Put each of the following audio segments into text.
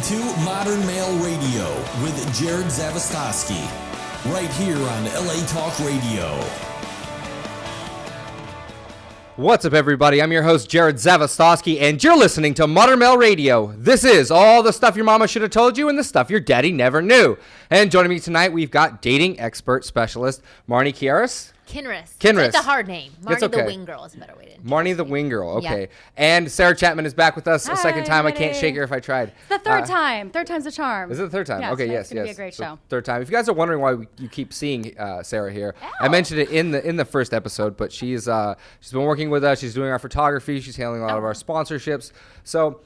to Modern Male Radio with Jared Zavastosky, right here on LA Talk Radio. What's up, everybody? I'm your host, Jared Zavastosky, and you're listening to Modern Male Radio. This is all the stuff your mama should have told you and the stuff your daddy never knew. And joining me tonight, we've got dating expert specialist Marnie Kiaris. Kinrys. Kinrys. It's a hard name. Marnie okay. the Wing Girl is a better way to Marnie the Wing Girl, okay. Yeah. And Sarah Chapman is back with us a second time. I everybody. can't shake her if I tried. It's the third time. Third time's a charm. Is it the third time? Yes, Okay, it's yes. gonna be a great So show. third time. If you guys are wondering why you keep seeing Sarah here, I mentioned it in the first episode, but she's been working with us. She's doing our photography. She's handling a lot of our sponsorships. So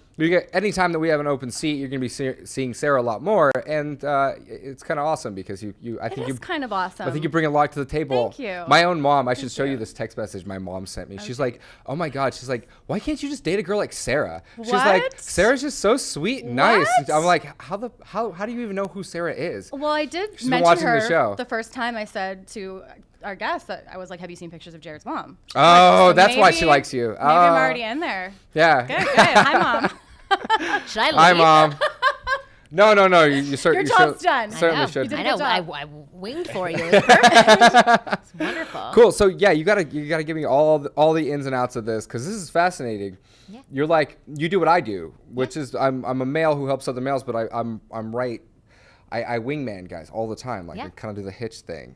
anytime that we have an open seat, you're going to be seeing Sarah a lot more, and it's kind of awesome because I think It's kind of awesome. I think you bring a lot to the table. Thank you. My own mom, I should show you this text message my mom sent me. She's like, "Oh my God," she's like, "Why can't you just date a girl like Sarah?" She's like, What? "Sarah's just so sweet and nice." What? And I'm like, how do you even know who Sarah is? Well, I did She's been mention watching her the show. the first time I said to our guest that I was like, "Have you seen pictures of Jared's mom?" Oh, So that's why she maybe- likes you. Maybe I'm already in there. Yeah. Good, good. Hi, Mom. Should I leave? Hi, Mom. No. You certainly Your job's done. Certainly I should. did a I know. good I job. winged for you. It was perfect. It's wonderful. Cool. So yeah, you gotta give me all the ins and outs of this because this is fascinating. Yeah. You're like you do what I do, which is I'm a male who helps other males, but I'm right. I wingman guys all the time. Like Yeah. I kind of do the hitch thing.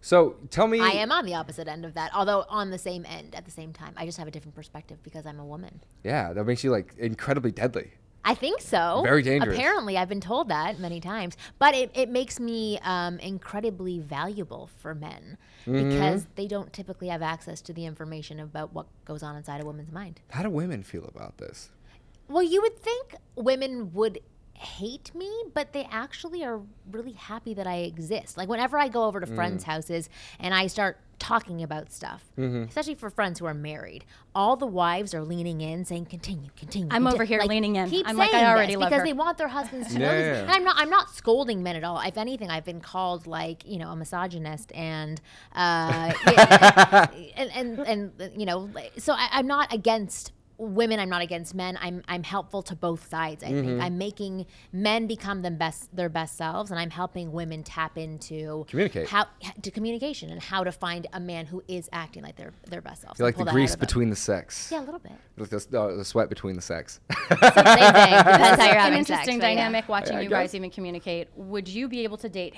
So tell me. I am on the opposite end of that, although on the same end at the same time. I just have a different perspective because I'm a woman. Yeah, that makes you like incredibly deadly. I think so. Very dangerous. Apparently, I've been told that many times. But it makes me incredibly valuable for men because they don't typically have access to the information about what goes on inside a woman's mind. How do women feel about this? Well, you would think women would hate me, but they actually are really happy that I exist. Like whenever I go over to friends' houses and I start talking about stuff, especially for friends who are married, all the wives are leaning in saying, continue. I'm over here Like, leaning in. Keep I'm saying like, I already this love because her. they want their husbands to know Yeah. this. And I'm not scolding men at all. If anything, I've been called like, a misogynist and and so I'm not against women. I'm not against men. I'm helpful to both sides. I think I'm making men become their best selves, and I'm helping women tap into communication and how to find a man who is acting like their best selves. You like Pull the that grease out of them. between the sex. Yeah, a little bit. Like the sweat between the sex. Same thing. Depends how you're An having interesting sex, but yeah. dynamic watching Yeah, I you guys guess. even communicate. Would you be able to date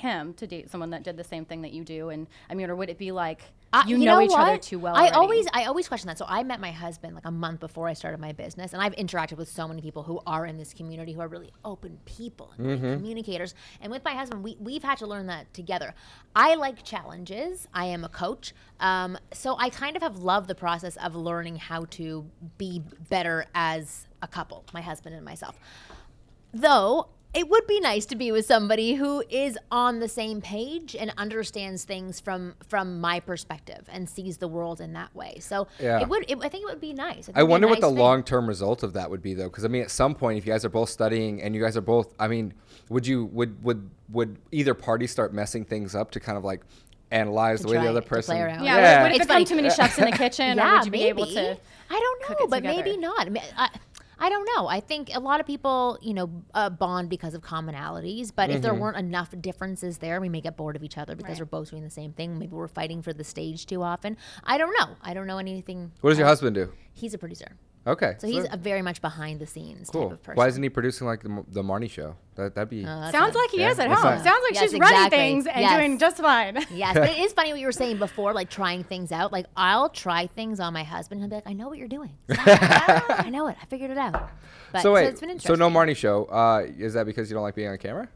someone that did the same thing that you do? And I mean, or would it be like you know each other what? too well? I already? always question that. So I met my husband like a month before I started my business, and I've interacted with so many people who are in this community who are really open people and great communicators. And with my husband, we've had to learn that together. I like challenges. I am a coach, so I kind of have loved the process of learning how to be better as a couple, my husband and myself. Though it would be nice to be with somebody who is on the same page and understands things from my perspective and sees the world in that way. So Yeah. I think it would be nice. I wonder what the long-term result of that would be, though, because I mean, at some point, if you guys are both studying and you guys are both, I mean, would either party start messing things up to kind of like analyze the way try the other it, to person? play around. Yeah, would it It's become funny. too many chefs in the kitchen, or Yeah, would you be able maybe. to? I don't cook know, it but together? maybe not. I mean, I don't know. I think a lot of people, bond because of commonalities. But if there weren't enough differences there, we may get bored of each other because Right. we're both doing the same thing. Maybe we're fighting for the stage too often. I don't know. I don't know anything. What does your husband do? He's a producer. Okay. So he's a very much behind the scenes cool. type of person. Why isn't he producing like the Marnie show? That'd be. Sounds like he is at that's home. fine. Sounds like Yes, she's running exactly. things and Yes. doing just fine. Yes, but it is funny what you were saying before, like trying things out. Like I'll try things on my husband and he'll be like, I know what you're doing. I know it. I figured it out. But, So wait, it's been so interesting. no Marnie show. Is that because you don't like being on camera?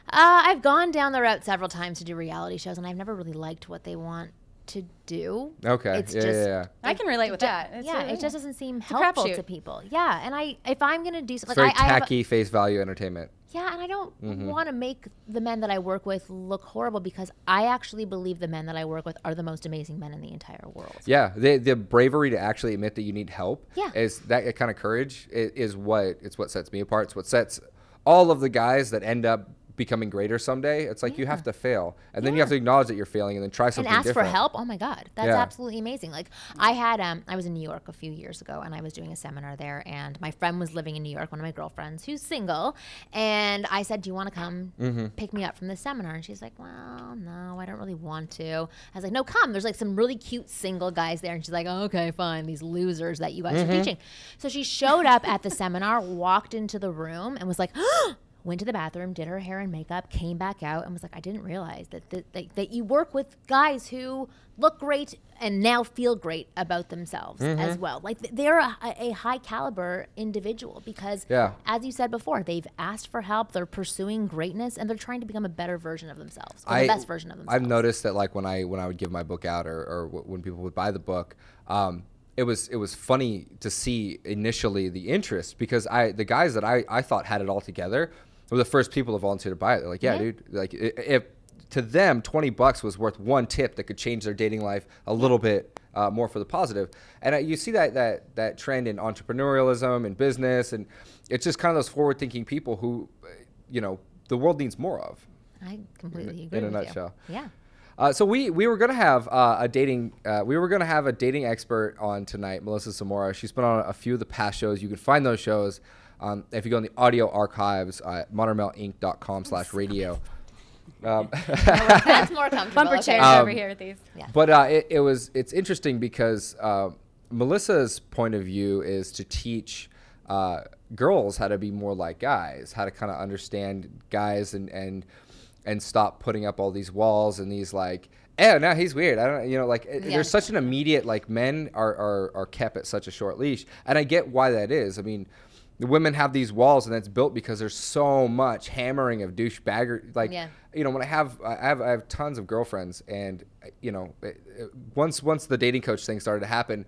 I've gone down the route several times to do reality shows, and I've never really liked what they want to do. Okay. It's yeah, just, yeah. I can relate with that. It's Yeah, really- it just doesn't seem a helpful crapshoot. to people. Yeah, and if I'm gonna do It's something, very I have tacky face value entertainment. yeah, and I don't Mm-hmm. want to make the men that I work with look horrible because I actually believe the men that I work with are the most amazing men in the entire world. Yeah, the bravery to actually admit that you need help. Yeah. Is that kind of courage is what sets me apart. It's what sets all of the guys that end up becoming greater someday. It's like you have to fail, and then you have to acknowledge that you're failing, and then try And something ask different. for help. Oh my God, that's absolutely amazing. Like I had, I was in New York a few years ago, and I was doing a seminar there, and my friend was living in New York, one of my girlfriends who's single, and I said, "Do you want to come pick me up from the seminar?" And she's like, "Well, no, I don't really want to." I was like, "No, come. There's like some really cute single guys there," and she's like, oh, "Okay, fine. These losers that you guys are teaching." So she showed up at the seminar, walked into the room, and was like, went to the bathroom, did her hair and makeup, came back out, and was like, "I didn't realize that you work with guys who look great and now feel great about themselves as well. Like they're a high caliber individual because, as you said before, they've asked for help, they're pursuing greatness, and they're trying to become a better version of themselves, or the best version of themselves." I've noticed that like when I would give my book out or when people would buy the book, it was funny to see initially the interest, because the guys that I thought had it all together were the first people to volunteer to buy it. They're like, yeah, dude, like if to them $20 was worth one tip that could change their dating life a little bit more for the positive. And you see that trend in entrepreneurialism and business, and it's just kind of those forward-thinking people who, the world needs more of. I completely agree in a with nutshell. you. Yeah. So we were gonna have a dating expert on tonight, Melissa Zamora. She's been on a few of the past shows. You can find those shows if you go in the audio archives at modernmaleinc.com/radio. That's more comfortable. Bumper chairs over here with these. Yeah. But it's interesting because Melissa's point of view is to teach girls how to be more like guys, how to kind of understand guys and stop putting up all these walls and these like, oh no, he's weird. I don't, there's such an immediate, like, men are kept at such a short leash, and I get why that is. I mean, the women have these walls, and that's built because there's so much hammering of douchebagger. Like, when I have tons of girlfriends, and once the dating coach thing started to happen,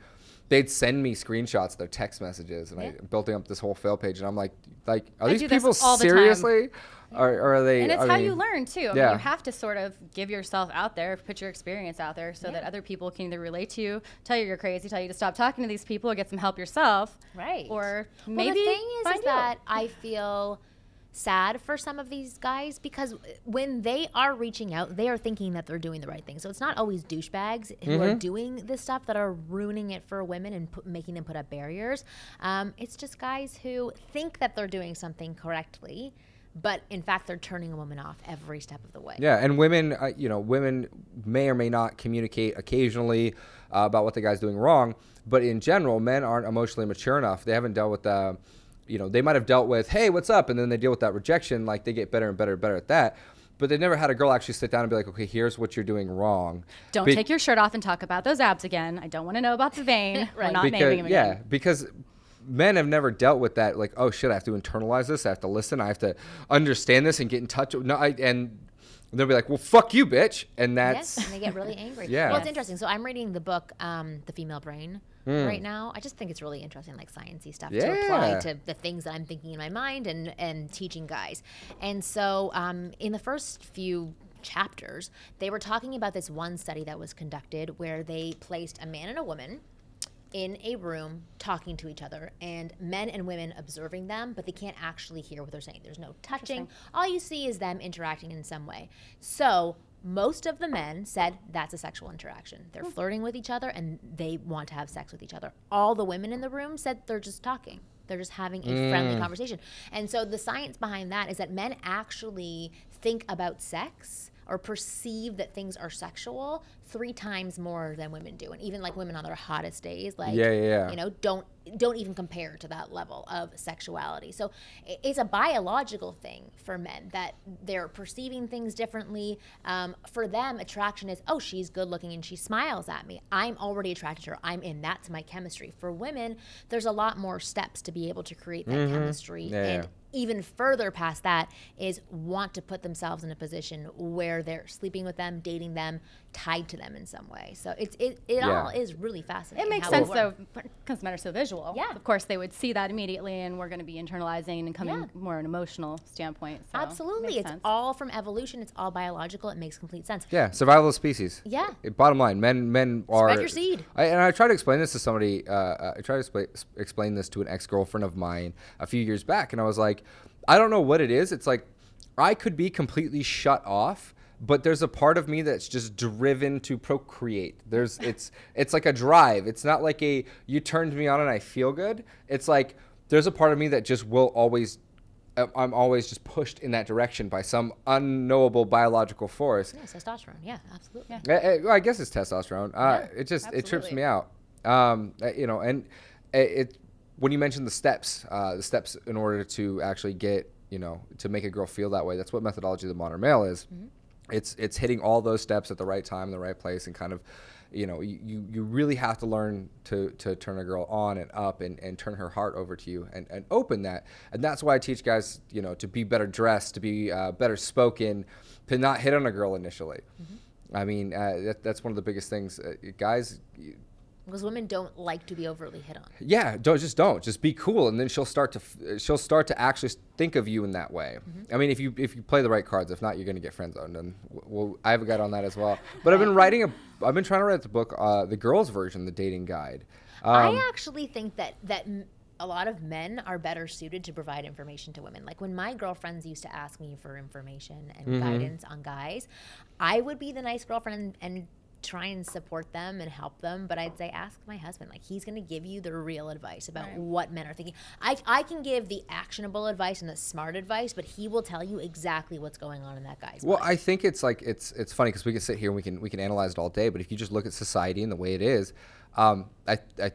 they'd send me screenshots of their text messages, and I building up this whole fail page, and I'm like, are these people seriously? Or are they? And it's how you learn too. I mean, Yeah. you have to sort of give yourself out there, put your experience out there, so that other people can either relate to you, tell you you're crazy, tell you to stop talking to these people, or get some help yourself. Right. Or Well, maybe the thing is find you. that I feel sad for some of these guys, because when they are reaching out, they are thinking that they're doing the right thing. So it's not always douchebags who are doing this stuff that are ruining it for women and making them put up barriers. It's just guys who think that they're doing something correctly, but in fact they're turning a woman off every step of the way. Yeah, and women, women may or may not communicate occasionally about what the guy's doing wrong, but in general, men aren't emotionally mature enough. They haven't dealt with they might have dealt with, hey, what's up? And then they deal with that rejection. Like, they get better and better and better at that. But they've never had a girl actually sit down and be like, okay, here's what you're doing wrong. Don't take your shirt off and talk about those abs again. I don't want to know about the vein. We're not naming them again. Yeah, because men have never dealt with that. Like, oh shit, I have to internalize this. I have to listen. I have to understand this and get in touch. And they'll be like, well, fuck you, bitch. And that's... Yes, and they get really angry. Yeah. Well, it's interesting. So I'm reading the book, The Female Brain, right now. I just think it's really interesting, like sciencey stuff to apply to the things that I'm thinking in my mind and teaching guys. And so in the first few chapters, they were talking about this one study that was conducted where they placed a man and a woman in a room talking to each other, and men and women observing them, but they can't actually hear what they're saying. There's no touching. All you see is them interacting in some way. So most of the men said that's a sexual interaction. They're flirting with each other and they want to have sex with each other. All the women in the room said they're just talking. They're just having a friendly conversation. And so the science behind that is that men actually think about sex or perceive that things are sexual 3 times more than women do. And even like women on their hottest days, like, don't even compare to that level of sexuality. So it's a biological thing for men that they're perceiving things differently. For them, attraction is, oh, she's good looking and she smiles at me. I'm already attracted to her. I'm in. That's my chemistry. For women, there's a lot more steps to be able to create that chemistry. And even further past that is want to put themselves in a position where they're sleeping with them, dating them, tied to them in some way. So it all is really fascinating. It makes how sense, we though, work. because men are so visual. Yeah. Of course, they would see that immediately, and we're going to be internalizing and coming more an emotional standpoint. So Absolutely. makes It's sense. all from evolution. It's all biological. It makes complete sense. Yeah, survival of the species. Yeah. Bottom line, men are... Spread your seed. I tried to explain this to somebody. I tried to explain this to an ex-girlfriend of mine a few years back, and I was like, I don't know what it is. It's like, I could be completely shut off, but there's a part of me that's just driven to procreate. It's like a drive. It's not like you turned me on and I feel good. It's like there's a part of me that just will always, I'm always just pushed in that direction by some unknowable biological force. Yeah, testosterone. Yeah, absolutely. I guess it's testosterone. It trips absolutely. me out. And when you mentioned the steps in order to actually get, to make a girl feel that way, that's what methodology of the modern male is. Mm-hmm. It's hitting all those steps at the right time, in the right place, and kind of, you really have to learn to turn a girl on and up and turn her heart over to you and open that. And that's why I teach guys, to be better dressed, to be better spoken, to not hit on a girl initially. Mm-hmm. I mean, that's one of the biggest things. Guys, Because women don't like to be overly hit on. yeah, just be cool, and then she'll start to actually think of you in that way. Mm-hmm. I mean, if you play the right cards. If not, you're gonna get friend zoned, and I have a guide on that as well. But I've been trying to write the book, the girls' version, the dating guide. I actually think that a lot of men are better suited to provide information to women. Like when my girlfriends used to ask me for information and guidance on guys, I would be the nice girlfriend and try and support them and help them, but I'd say ask my husband. Like, he's going to give you the real advice about what men are thinking. I can give the actionable advice and the smart advice, but he will tell you exactly what's going on in that guy's mind. I think it's like it's funny because we can sit here and we can analyze it all day, but if you just look at society and the way it is, I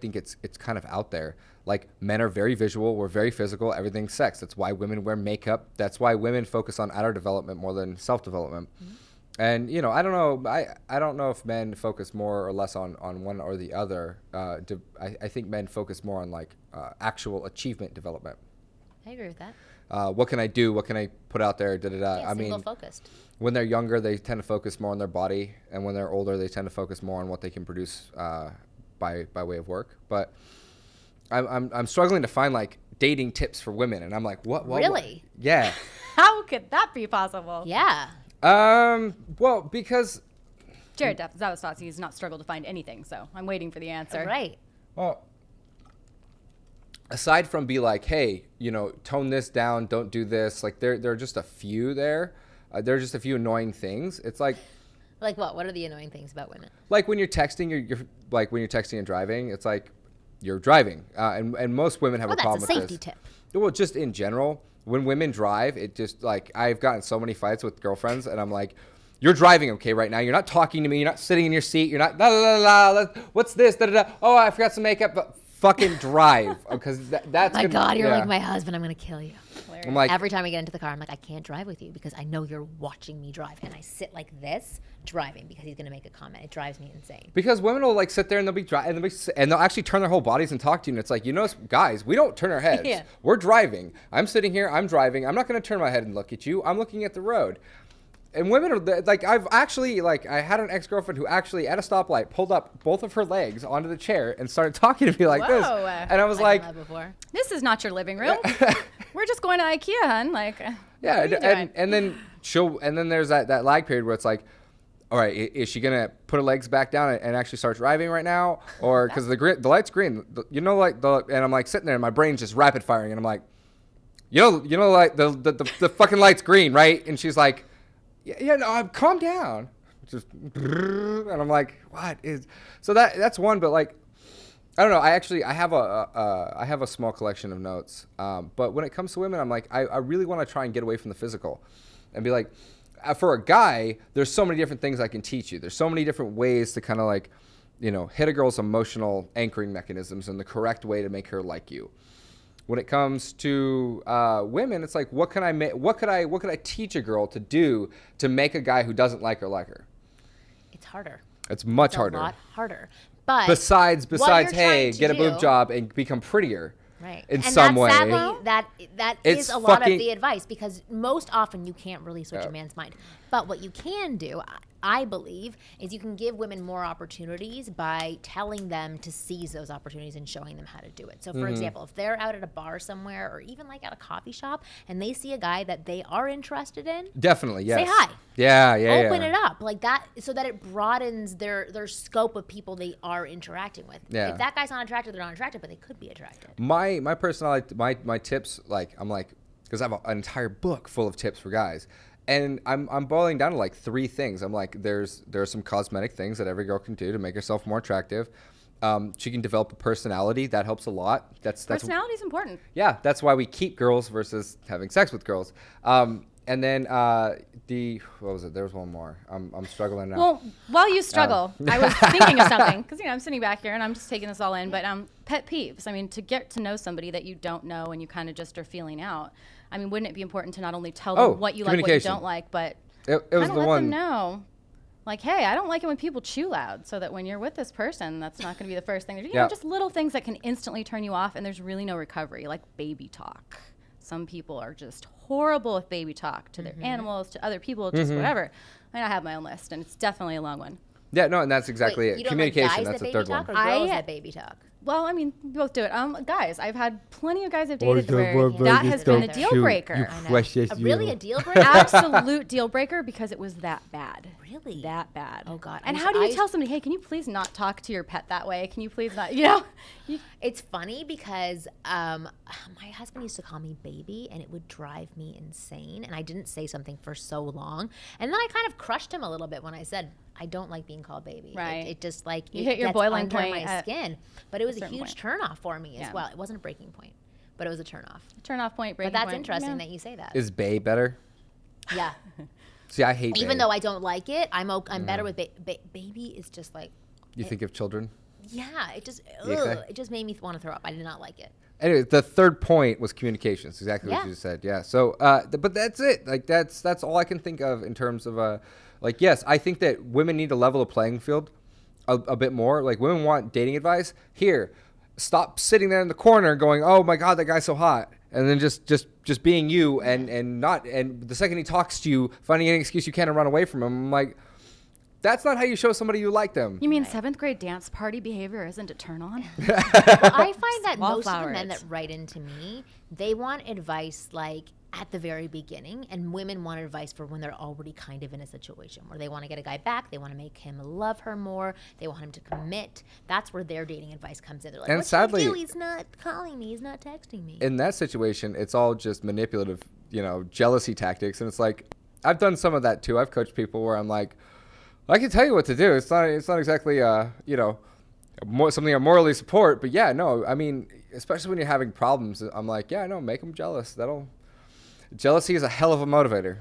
think it's kind of out there. Like, men are very visual, we're very physical, everything's sex. That's why women wear makeup. That's why women focus on outer development more than self-development. Mm-hmm. And I don't know. I don't know if men focus more or less on one or the other. I think men focus more on like actual achievement development. I agree with that. What can I do? What can I put out there? Yeah, single focused. When they're younger, they tend to focus more on their body, and when they're older, they tend to focus more on what they can produce by way of work. But I'm struggling to find like dating tips for women, and I'm like, what? Really? What? Yeah. How could that be possible? Yeah. Well, because Jared Zavastosky has not struggled to find anything, so I'm waiting for the answer. Right. Well, aside from be like, hey, tone this down, don't do this. Like there are just a few there. There are just a few annoying things. It's like what? What are the annoying things about women? Like when you're texting, you're like when you're texting and driving. It's like you're driving, and most women have a problem with this. That's a safety tip. Well, just in general. When women drive, it just like I've gotten so many fights with girlfriends, and I'm like, "You're driving, okay, right now. You're not talking to me. You're not sitting in your seat. You're not la la la la. What's this? Da da da. Oh, I forgot some makeup. But fucking drive, because that's. My God, you're like my husband. I'm gonna kill you. I'm like, every time I get into the car, I'm like, I can't drive with you because I know you're watching me drive, and I sit like this driving because he's gonna make a comment. It drives me insane. Because women will like sit there and they'll be driving and they'll actually turn their whole bodies and talk to you, and it's like, guys, we don't turn our heads. Yeah. We're driving. I'm sitting here. I'm driving. I'm not gonna turn my head and look at you. I'm looking at the road. And women are like, I've actually I had an ex-girlfriend who actually at a stoplight pulled up both of her legs onto the chair and started talking to me like this, and I was like, this is not your living room. We're just going to IKEA, hun. Like, yeah, and then there's that lag period where it's like, all right, is she gonna put her legs back down and actually start driving right now, or because the light's green, and I'm like sitting there and my brain's just rapid firing, and I'm like, like the fucking light's green, right? And she's like, yeah, no, calm down. Just, and I'm like, what is? So that's one, but like, I don't know. I have a small collection of notes, but when it comes to women, I'm like, I really want to try and get away from the physical, and be like, for a guy, there's so many different things I can teach you. There's so many different ways to kind of like, hit a girl's emotional anchoring mechanisms in the correct way to make her like you. When it comes to women, it's like, what could I teach a girl to do to make a guy who doesn't like her? It's harder. It's much harder. A lot harder. But besides, hey, get a boob job and become prettier. Right. In some way. Sadly, that is a lot of the advice, because most often you can't really switch a man's mind. But what you can do, I believe, is you can give women more opportunities by telling them to seize those opportunities and showing them how to do it. So, for example, if they're out at a bar somewhere or even like at a coffee shop and they see a guy that they are interested in, definitely, yes. say hi. Yeah. Open it up like that, so that it broadens their scope of people they are interacting with. Yeah. If that guy's not attracted, they're not attracted, but they could be attracted. My personality, my tips, like, I'm like, because I have an entire book full of tips for guys. And I'm boiling down to like 3 things. I'm like, there are some cosmetic things that every girl can do to make herself more attractive. She can develop a personality. That helps a lot. Personality is important. Yeah, that's why we keep girls versus having sex with girls. And then what was it? There was one more. I'm struggling now. Well, while you struggle, I was thinking of something because I'm sitting back here and I'm just taking this all in. But pet peeves. I mean, to get to know somebody that you don't know and you kind of just are feeling out. I mean, wouldn't it be important to not only tell them what you like, what you don't like, but it was the let one. them know, like, hey, I don't like it when people chew loud, so that when you're with this person, that's not going to be the first thing. You know, just little things that can instantly turn you off, and there's really no recovery, like baby talk. Some people are just horrible with baby talk to their animals, to other people, just whatever. I mean, I have my own list, and it's definitely a long one. Yeah, no, and that's exactly it. You don't Communication, like guys that's that the baby third talk one. or girls that baby talk? Well, I mean, we both do it. Guys, I've had plenty of guys I've dated where that has been a deal breaker. Really, a deal breaker? Absolute deal breaker because it was that bad. Really? That bad. Oh, God. And how do you tell somebody, hey, can you please not talk to your pet that way? Can you please not, you know? It's funny because my husband used to call me baby, and it would drive me insane. And I didn't say something for so long. And then I kind of crushed him a little bit when I said, I don't like being called baby. Right. It just like you hit your boiling under point my skin. But it was a point. huge turnoff for me as well. It wasn't a breaking point, but it was a turnoff. Turn off point, breaking But that's point. interesting that you say that. Is bae better? Yeah. See, I hate Even bae. though I don't like it, I'm better with baby. Is just like. You think of children? Yeah, it just Okay. it just made me want to throw up. I did not like it. Anyway, the third point was communication. It's exactly what Yeah. you just said. Yeah. So, but that's it. Like that's all I can think of in terms of like, yes, I think that women need to level the playing field a bit more. Like women want dating advice. Here, stop sitting there in the corner going, "Oh my God, that guy's so hot," and then just being you and the second he talks to you, finding any excuse you can to run away from him. I'm like, that's not how you show somebody you like them. You mean 7th grade dance party behavior isn't a turn on? I find that most of the Wallflower men it. that write into me, they want advice like at the very beginning, and women want advice for when they're already kind of in a situation where they want to get a guy back, they want to make him love her more, they want him to commit. That's where their dating advice comes in. They're like, And what sadly- should I do? He's not calling me, he's not texting me. In that situation, it's all just manipulative, jealousy tactics. And it's like, I've done some of that too. I've coached people where I'm like, I can tell you what to do. It's not exactly, something I morally support. But yeah, no, I mean, especially when you're having problems, I'm like, yeah, no, make them jealous. Jealousy is a hell of a motivator.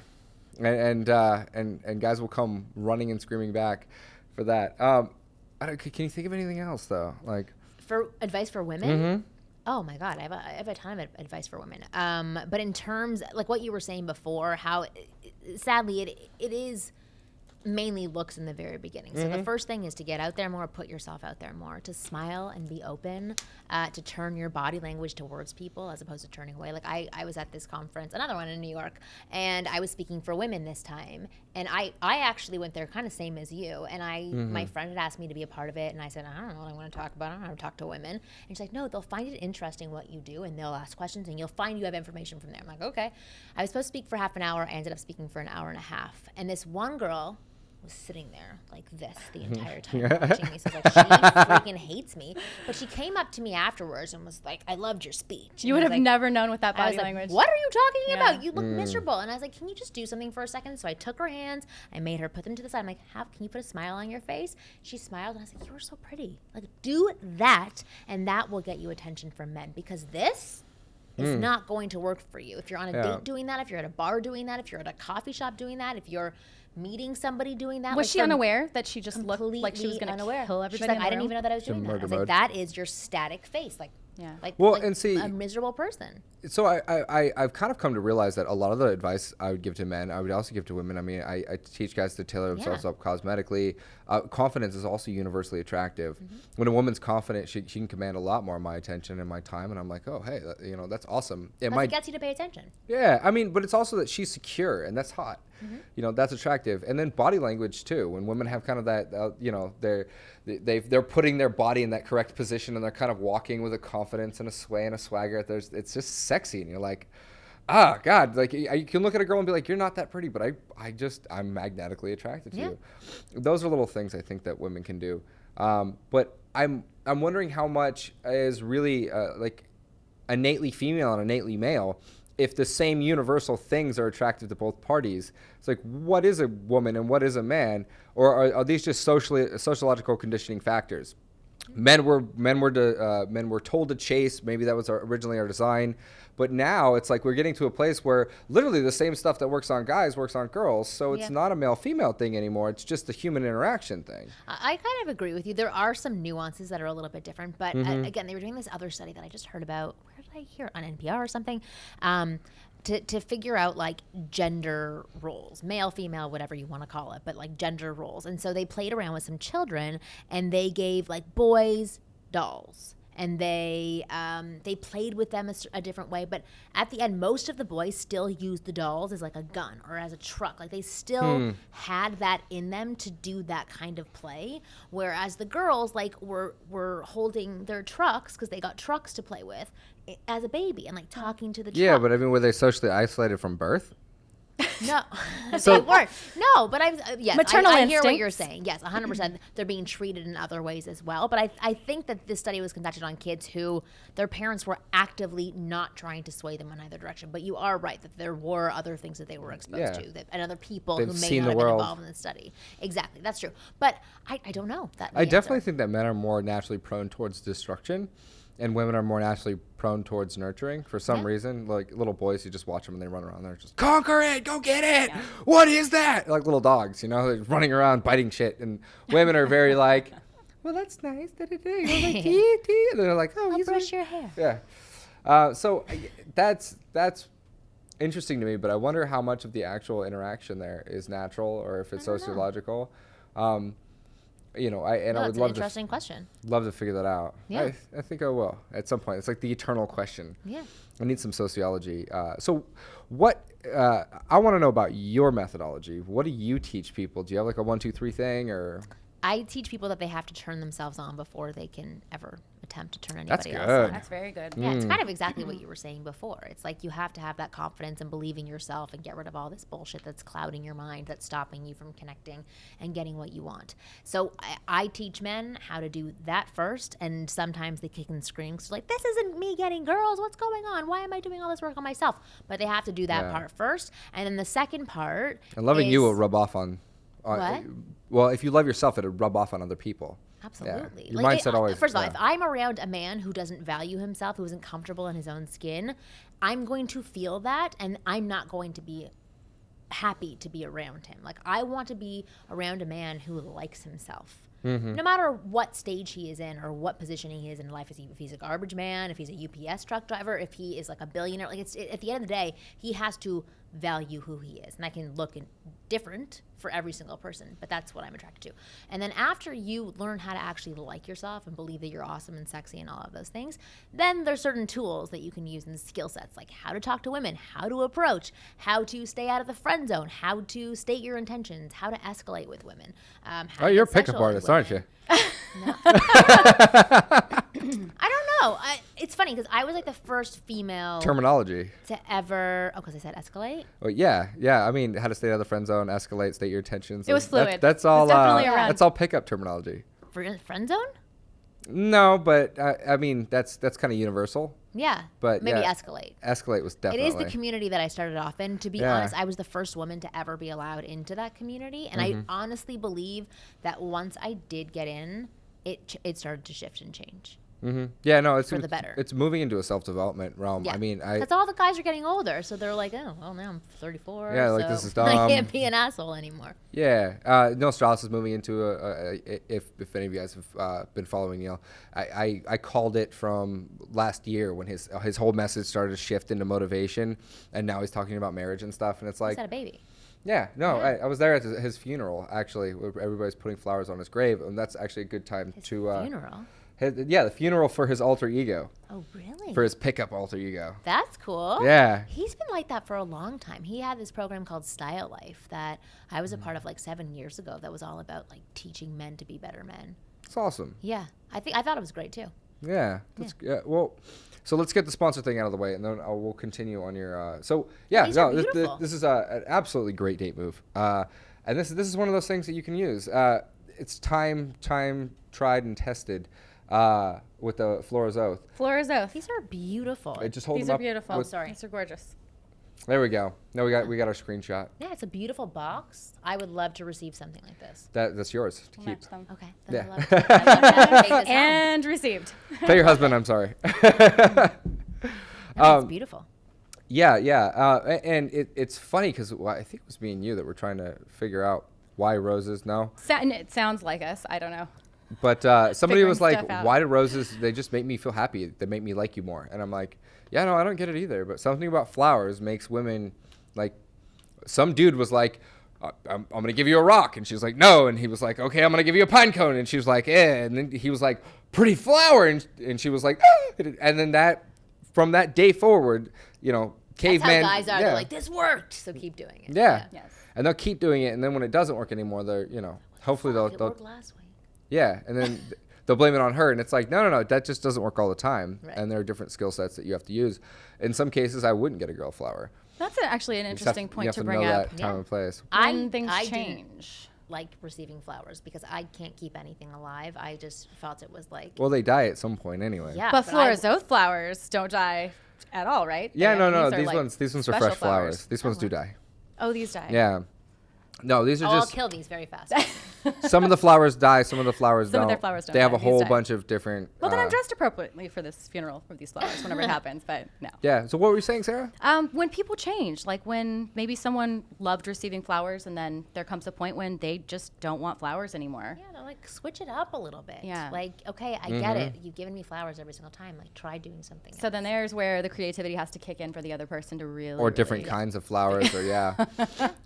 And guys will come running and screaming back for that. Can you think of anything else though? Like For advice for women? Oh my God, I have a ton of advice for women. But in terms, like what you were saying before, how sadly it is mainly looks in the very beginning. So the first thing is to get out there more, put yourself out there more, to smile and be open, to turn your body language towards people as opposed to turning away. Like I was at this conference, another one in New York, and I was speaking for women this time. And I actually went there kind of same as you. And my friend had asked me to be a part of it. And I said, I don't know what I want to talk about. I don't know how to talk to women. And she's like, no, they'll find it interesting what you do. And they'll ask questions and you'll find you have information from there. I'm like, okay. I was supposed to speak for half an hour. I ended up speaking for an hour and a half. And this one girl was sitting there like this the entire time watching me. So I was like, she freaking hates me. But she came up to me afterwards and was like, I loved your speech. You And would I have was like, never known with that I was body language. like, what are you talking Yeah. about? You look miserable. And I was like, can you just do something for a second? So I took her hands. I made her put them to the side. I'm like, can you put a smile on your face? She smiled. And I was like, you are so pretty. Like, do that. And that will get you attention from men. Because this is not going to work for you. If you're on a date doing that, if you're at a bar doing that, if you're at a coffee shop doing that, if you're meeting somebody doing that. Was like she for unaware that she just looked like she was going to unaware. kill She's everybody? like, in the I didn't room? even know that I was doing that. I murder was like, mode. that is your static face. Like, Yeah. and see- a miserable person. So I've kind of come to realize that a lot of the advice I would give to men, I would also give to women. I mean, I teach guys to tailor themselves up cosmetically. Confidence is also universally attractive. When a woman's confident, she can command a lot more of my attention and my time. And I'm like, oh, hey, that's awesome. It gets you to pay attention. Yeah, I mean, but it's also that she's secure, and that's hot. That's attractive. And then body language too. When women have kind of that, they're putting their body in that correct position, and they're kind of walking with a confidence and a sway and a swagger. It's just sexy, and you're like, ah, God, like you can look at a girl and be like, you're not that pretty, but I'm magnetically attracted to you. Those are little things I think that women can do. But I'm wondering how much is really like innately female and innately male. if the same universal things are attractive to both parties, it's like, what is a woman and what is a man? Or are these just sociological conditioning factors? Men were told to chase. Maybe that was originally our design, but now it's like we're getting to a place where literally the same stuff that works on guys works on girls. So it's not a male-female thing anymore. It's just a human interaction thing. I kind of agree with you. There are some nuances that are a little bit different, but again, they were doing this other study that I just heard about. Where did I hear it? On NPR or something? To figure out like gender roles, male, female, whatever you want to call it, but like gender roles. And so they played around with some children and they gave like boys dolls. And they played with them a different way. But at the end, most of the boys still used the dolls as like a gun or as a truck. Like they still had that in them to do that kind of play. Whereas the girls like were holding their trucks because they got trucks to play with as a baby and like talking to the truck. Yeah, but I mean, were they socially isolated from birth? No, they weren't. No, but maternal I hear instincts. what you're saying. Yes, 100%. They're being treated in other ways as well. But I think that this study was conducted on kids who their parents were actively not trying to sway them in either direction. But you are right that there were other things that they were exposed to, and other people who may not have been involved in the study. Exactly, that's true. But I don't know that. I definitely think that men are more naturally prone towards destruction. And women are more naturally prone towards nurturing for some reason. Like little boys, you just watch them and they run around. They're just, conquer it, go get it. Yeah. What is that? Like little dogs, you know, they're running around biting shit. And women are very like, well, that's nice. Da-da-da. You're like, tee. And they're like, oh, I'll brush your hair. Yeah. So that's interesting to me. But I wonder how much of the actual interaction there is natural or if it's sociological. You know, I would love interesting question. Love to figure that out. Yeah. I think I will at some point. It's like the eternal question. Yeah. I need some sociology. So what, I want to know about your methodology. What do you teach people? Do you have like a 1, 2, 3 thing or? I teach people that they have to turn themselves on before they can ever attempt to turn anybody else on. That's very good. Yeah, it's kind of exactly what you were saying before. It's like you have to have that confidence and believe in yourself and get rid of all this bullshit that's clouding your mind, that's stopping you from connecting and getting what you want. So I teach men how to do that first, and sometimes they kick and scream. So like, this isn't me getting girls. What's going on? Why am I doing all this work on myself? But they have to do that part first. And then the second part and loving you will rub off on what? Well, if you love yourself, it'll rub off on other people. Absolutely. Yeah. Your mindset always. First of all, if I'm around a man who doesn't value himself, who isn't comfortable in his own skin, I'm going to feel that, and I'm not going to be happy to be around him. Like, I want to be around a man who likes himself. No matter what stage he is in or what position he is in life, if he's a garbage man, if he's a UPS truck driver, if he is like a billionaire, like at the end of the day, he has to value who he is. And that can look different for every single person, but that's what I'm attracted to. And then after you learn how to actually like yourself and believe that you're awesome and sexy and all of those things, then there's certain tools that you can use and skill sets, like how to talk to women, how to approach, how to stay out of the friend zone, how to state your intentions, how to escalate with women. You're a pickup artist, aren't you? No. I don't know. It's funny because I was like the first female terminology to ever. Oh, because I said escalate. Oh yeah. I mean, how to stay out of the friend zone, escalate, state your intentions. It was fluid. That's all. Definitely around. That's all pickup terminology. Friend zone? No, but I mean that's kind of universal. Yeah. But maybe escalate. Escalate was definitely. It is the community that I started off in. To be honest, I was the first woman to ever be allowed into that community, and I honestly believe that once I did get in, it started to shift and change. Yeah, no, it's for the better. It's moving into a self-development realm. Yeah. I mean, because all the guys are getting older, so they're like, oh, well, now I'm 34. Yeah, like so this is dumb. I can't be an asshole anymore. Yeah, Neil Strauss is moving into if any of you guys have been following Neil, I called it from last year when his whole message started to shift into motivation, and now he's talking about marriage and stuff, and it's like. He's had a baby. Yeah, no, yeah. I was there at his funeral actually, where everybody's putting flowers on his grave, and that's actually a good time his to. Funeral. The funeral for his alter ego. Oh, really? For his pickup alter ego. That's cool. Yeah. He's been like that for a long time. He had this program called Style Life that I was a part of like 7 years ago that was all about like teaching men to be better men. It's awesome. Yeah. I thought it was great too. Yeah. Well, so let's get the sponsor thing out of the way, and then we'll continue on your. This is an absolutely great date move, and this is one of those things that you can use. It's time tried and tested. With the Flora's Oath. Flora's Oath. These are beautiful. Just hold These them are up beautiful. Sorry. These are gorgeous. There we go. No, we got our screenshot. Yeah, it's a beautiful box. I would love to receive something like this. That's yours to We'll keep. match them. Okay. Yeah. Then I love it. I love to take this home. And received. Tell your husband I'm sorry. No, it's beautiful. Yeah. And it's funny because I think it was me and you that were trying to figure out why roses. No. And it sounds like us. I don't know. But somebody Figuring was like, stuff out. why do roses, they just make me feel happy. They make me like you more. And I'm like, yeah, no, I don't get it either. But something about flowers makes women, like, some dude was like, I'm going to give you a rock. And she was like, no. And he was like, okay, I'm going to give you a pine cone. And she was like, eh. And then he was like, pretty flower. And she was like, ah. And then from that day forward, you know, caveman. That's how guys are. Yeah. They're like, this worked, so keep doing it. Yeah. Yes. And they'll keep doing it. And then when it doesn't work anymore, they're, you know, hopefully Fuck, it they'll worked last week. yeah, and then they'll blame it on her, and it's like, no, that just doesn't work all the time. Right. And there are different skill sets that you have to use. In some cases, I wouldn't get a girl flower. That's actually an You just have interesting you point have to know bring up. that time Yeah. and place. When things I didn't change. like receiving flowers because I can't keep anything alive. I just felt it was like, Well, they die at some point anyway. yeah. But I- Florazoth flowers don't die at all, right? Yeah, They- no. are These like ones are special fresh flowers. These ones do die. Oh, these die. Yeah. No, these are I'll just kill these very fast. some of the flowers die, some of the flowers Some don't. of their flowers don't They have die, a these whole die. bunch of different. Well, then I'm dressed appropriately for this funeral for these flowers whenever it happens, but no. Yeah. So what were you saying, Sarah? When people change, like when maybe someone loved receiving flowers and then there comes a point when they just don't want flowers anymore. Yeah, no, like switch it up a little bit. Yeah. Like, okay, I get it. You've given me flowers every single time. Like, try doing something. So then there's where the creativity has to kick in for the other person to really. Or different really- kinds of flowers, or yeah.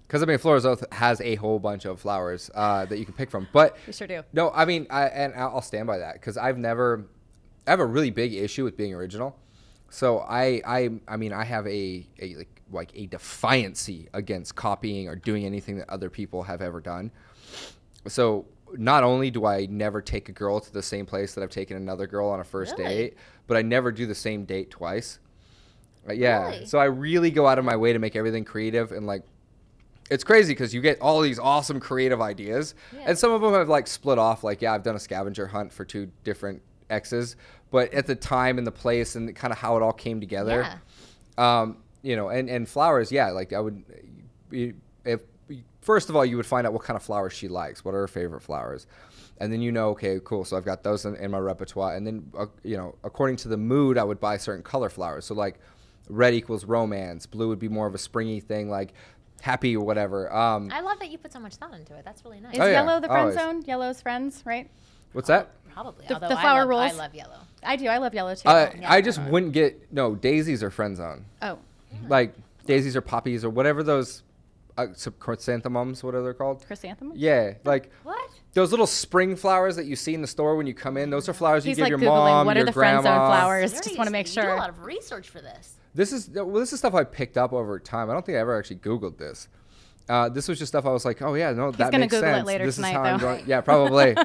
Because I mean, Florazoth has a whole bunch of flowers that you can pick from. But We sure do. no, I mean, I'll stand by that because I have a really big issue with being original. So I mean, I have a defiancy against copying or doing anything that other people have ever done. So not only do I never take a girl to the same place that I've taken another girl on a first Really? date, but I never do the same date twice. Yeah. Really? So I really go out of my way to make everything creative and like. It's crazy because you get all these awesome creative ideas, and some of them have like split off. Like, yeah, I've done a scavenger hunt for 2 different exes, but at the time and the place and kind of how it all came together, you know, and flowers, yeah, like I would, if first of all, you would find out what kind of flowers she likes, what are her favorite flowers, and then you know, okay, cool, so I've got those in my repertoire, and then you know, according to the mood, I would buy certain color flowers. So like, red equals romance, blue would be more of a springy thing, like. Happy or whatever. I love that you put so much thought into it. That's really nice. Is Oh, yeah, yellow the friend always. zone? Yellow's friends, right? What's that? Probably. The- Although the flower rules. I love yellow. I do. I love yellow too. I just wouldn't get daisies are friend zone. Oh, Like daisies or poppies or whatever those chrysanthemums, what are they called? chrysanthemums? Yeah, like What? those little spring flowers that you see in the store when you come in. Those are flowers you He's give like your Googling mom, what are your the friend zone grandma. flowers. Serious, Just want to make you do a sure. lot of research for this. This is stuff I picked up over time. I don't think I ever actually Googled this. This was just stuff I was like, oh yeah, no, that gonna makes Google it sense. later This tonight, is how I'm though. going. Yeah, probably.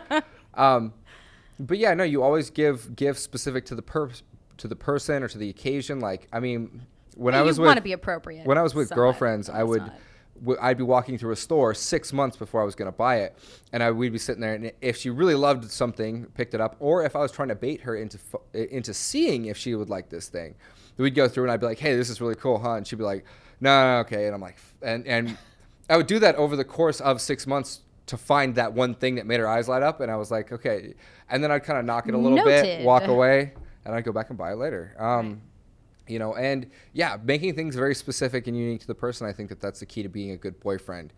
But yeah, no, you always give specific to the person or to the occasion. Like, I mean, when I was you want to with be appropriate. when I was with somewhat, girlfriends, but I it's would. not. I'd be walking through a store 6 months before I was going to buy it, and we'd be sitting there. And if she really loved something, picked it up, or if I was trying to bait her into seeing if she would like this thing, we'd go through and I'd be like, "Hey, this is really cool, huh?" And she'd be like, "No, okay." And I'm like, and I would do that over the course of 6 months to find that one thing that made her eyes light up, and I was like, "Okay," and then I'd kind of knock it a little bit, Noted. walk away, and I'd go back and buy it later. You know, and yeah, making things very specific and unique to the person. I think that's the key to being a good boyfriend.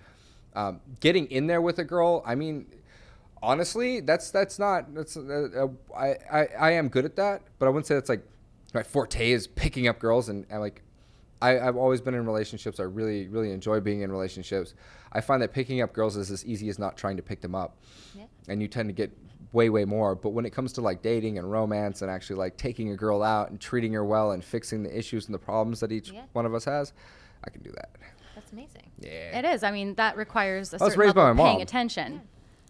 Getting in there with a girl, I mean, honestly, I am good at that, but I wouldn't say that's like my forte is picking up girls and like I've always been in relationships. I really, really enjoy being in relationships. I find that picking up girls is as easy as not trying to pick them up. Yeah. And you tend to get way, way more. But when it comes to like dating and romance and actually like taking a girl out and treating her well and fixing the issues and the problems that each one of us has, I can do that. That's amazing. Yeah. It is. I mean, that requires a I was certain raised level by of my paying mom. attention.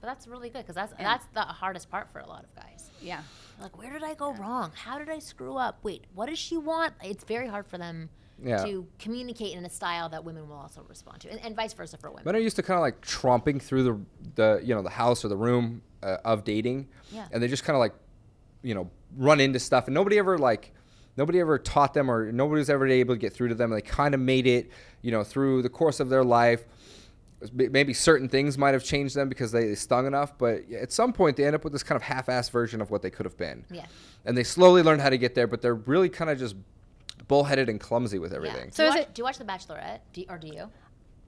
But that's really good because that's the hardest part for a lot of guys. Yeah. Like, where did I go wrong? How did I screw up? Wait, what does she want? It's very hard for them Yeah. to communicate in a style that women will also respond to, and vice versa for women. Men are used to kind of like tromping through the house or the room of dating, Yeah. and they just kind of like, run into stuff, and nobody ever like nobody ever taught them, or nobody was ever able to get through to them. They kind of made it, through the course of their life. Maybe certain things might have changed them because they stung enough, but at some point they end up with this kind of half-assed version of what they could have been. Yeah. And they slowly learn how to get there, but they're really kind of just bullheaded and clumsy with everything. Yeah. So Do you watch The Bachelorette? Do you?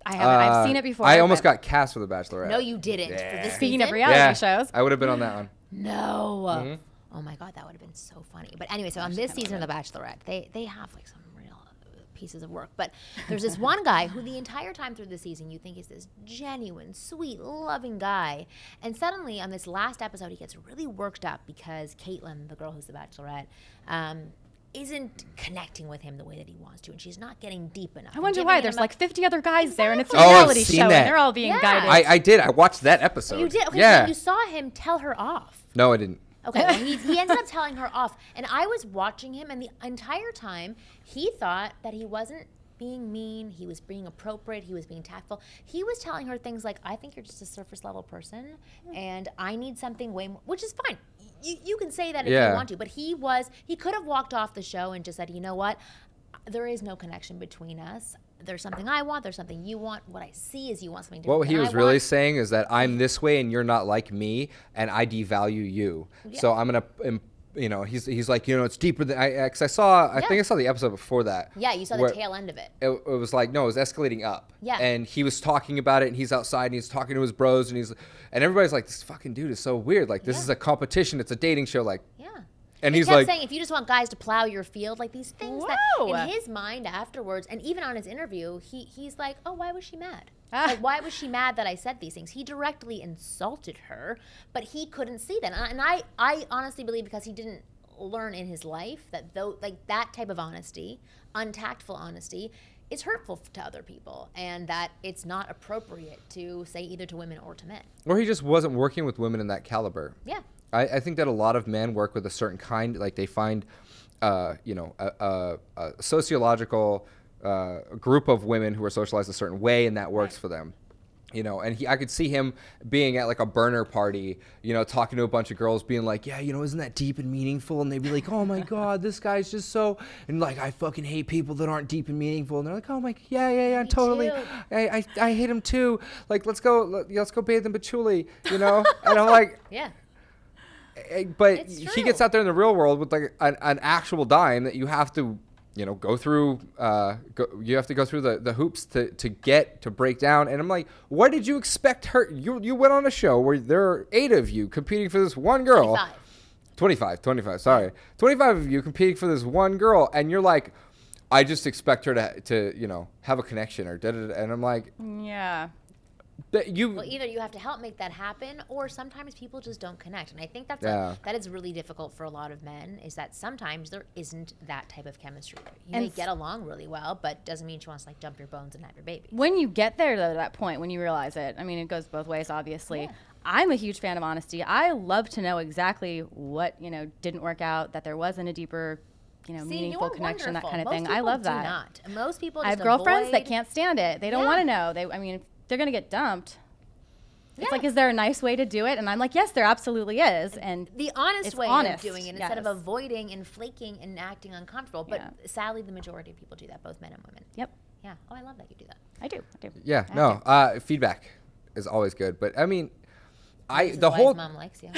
I haven't. I've seen it before. I almost got cast for The Bachelorette. No, you didn't. Yeah. For this Speaking season? of reality shows. I would have been on that one. No. Mm-hmm. Oh my God, that would have been so funny. But anyway, so on this season of The Bachelorette, they have like some real pieces of work. But there's this one guy who the entire time through the season you think is this genuine, sweet, loving guy. And suddenly on this last episode, he gets really worked up because Caitlin, the girl who's The Bachelorette, isn't connecting with him the way that he wants to, and she's not getting deep enough. I wonder why. There's like 50 other guys there, and it's a Exactly. Oh, I've reality seen show, that. and they're all being Yeah. guided. I did. I watched that episode. You did? Okay, Yeah. so you saw him tell her off. No, I didn't. Okay, well, he ended up telling her off. And I was watching him, and the entire time, he thought that he wasn't being mean. He was being appropriate. He was being tactful. He was telling her things like, I think you're just a surface level person, and I need something way more, which is fine. You can say that if Yeah. you want to, but he could have walked off the show and just said, you know what? There is no connection between us. There's something I want. There's something you want. What I see is you want something different. What he than was I really want. saying is that I'm this way and you're not like me, and I devalue you. Yeah. So I'm gonna, he's like, it's deeper than I. Cause I think I saw the episode before that. Yeah, you saw the where tail end of it. It was like, no, it was escalating up. Yeah. And he was talking about it, and he's outside, and he's talking to his bros, and everybody's like, this fucking dude is so weird. Like, this Yeah. is a competition. It's a dating show. Like, Yeah. and He he's kept like, saying, if you just want guys to plow your field, like these things Whoa. that in his mind afterwards, and even on his interview, he's like, oh, why was she mad? Ah. Like, why was she mad that I said these things? He directly insulted her, but he couldn't see that. And I honestly believe because he didn't learn in his life that that type of honesty, untactful honesty, is hurtful to other people, and that it's not appropriate to say either to women or to men. or he just wasn't working with women in that caliber. Yeah. I think that a lot of men work with a certain kind, like they find, a sociological group of women who are socialized a certain way, and that works for them. And I could see him being at like a burner party, talking to a bunch of girls, being like, yeah, isn't that deep and meaningful? And they'd be like, oh my God, this guy's just so, and like, I fucking hate people that aren't deep and meaningful. And they're like, oh my, yeah, totally. too. I hate him too. Like, let's go bathe in patchouli, And I'm like, Yeah. but It's he true. gets out there in the real world with like an actual dime that you have to, go through. You have to go through the hoops to break down. And I'm like, what did you expect her? You went on a show where there are 8 of you competing for this one girl. 25. Sorry, 25 of you competing for this one girl, and you're like, I just expect her to have a connection or da-da-da. And I'm like, Yeah. that you. Well, either you have to help make that happen, or sometimes people just don't connect. And I think that is really difficult for a lot of men, is that sometimes there isn't that type of chemistry. You And may get along really well, but doesn't mean she wants to like dump your bones and have your baby. When you get there to that point, when you realize it, I mean, it goes both ways, obviously. Yeah. I'm a huge fan of honesty. I love to know exactly what, didn't work out, that there wasn't a deeper, meaningful you're connection, that wonderful. kind of Most thing. I people love do that. not. Most people I just have girlfriends that avoid- can't stand it. They don't Yeah. want to know. If they're going to get dumped, it's Yeah. like, is there a nice way to do it? And I'm like, yes, there absolutely is. And the honest it's way honest, of doing it instead of yes. avoiding and flaking and acting uncomfortable. But Yeah. sadly, the majority of people do that, both men and women. Yep, Yeah. Oh, I love that you do that. I do. Yeah, I no. Feedback is always good, but I mean, This is the why whole his mom likes you.